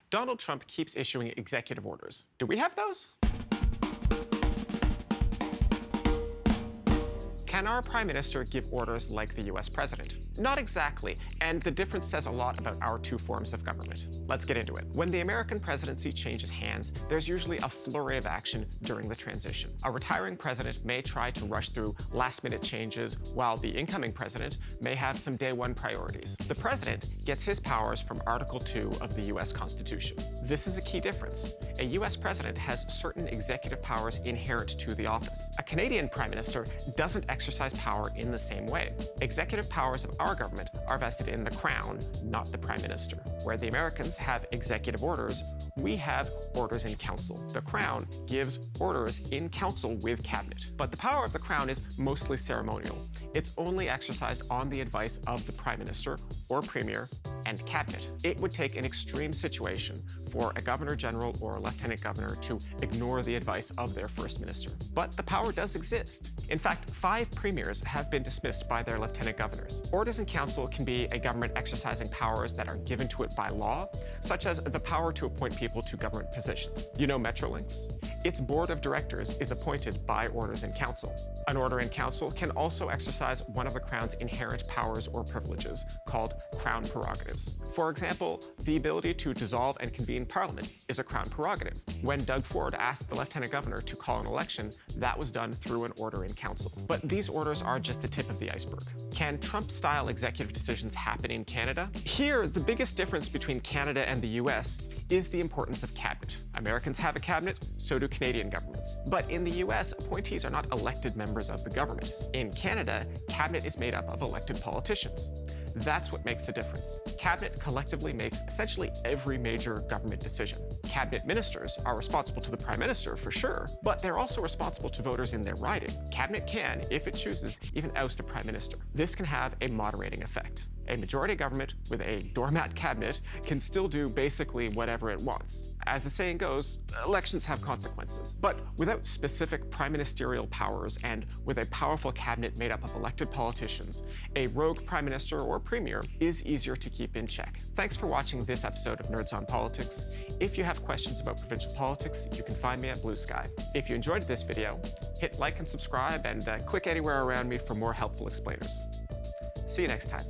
Donald Trump keeps issuing executive orders. Do we have those? Can our prime minister give orders like the US president? Not exactly, and the difference says a lot about our two forms of government. Let's get into it. When the American presidency changes hands, there's usually a flurry of action during the transition. A retiring president may try to rush through last-minute changes, while the incoming president may have some day-one priorities. The president gets his powers from Article 2 of the US Constitution. This is a key difference. A US president has certain executive powers inherent to the office. A Canadian prime minister doesn't exercise power in the same way. Executive powers of our government are vested in the Crown, not the Prime Minister. Where the Americans have executive orders, we have orders in council. The Crown gives orders in council with cabinet. But the power of the Crown is mostly ceremonial. It's only exercised on the advice of the Prime Minister or Premier and cabinet. It would take an extreme situation for a governor general or a lieutenant governor to ignore the advice of their first minister. But the power does exist. In fact, 5 premiers have been dismissed by their lieutenant governors. Orders in council can be a government exercising powers that are given to it by law, such as the power to appoint people to government positions. You know Metrolinx? Its board of directors is appointed by orders in council. An order in council can also exercise one of the Crown's inherent powers or privileges, called Crown Prerogatives. For example, the ability to dissolve and convene Parliament is a Crown prerogative. When Doug Ford asked the Lieutenant Governor to call an election, that was done through an order in council. But these orders are just the tip of the iceberg. Can Trump-style executive decisions happen in Canada? Here, the biggest difference between Canada and the US is the importance of cabinet. Americans have a cabinet, so do Canadian governments. But in the US, appointees are not elected members of the government. In Canada, cabinet is made up of elected politicians. That's what makes the difference. Cabinet collectively makes essentially every major government decision. Cabinet ministers are responsible to the Prime Minister for sure, but they're also responsible to voters in their riding. Cabinet can, if it chooses, even oust a Prime Minister. This can have a moderating effect. A majority government with a doormat cabinet can still do basically whatever it wants. As the saying goes, elections have consequences. But without specific prime ministerial powers and with a powerful cabinet made up of elected politicians, a rogue prime minister or premier is easier to keep in check. Thanks for watching this episode of Nerds on Politics. If you have questions about provincial politics, you can find me at Blue Sky. If you enjoyed this video, hit like and subscribe and click anywhere around me for more helpful explainers. See you next time.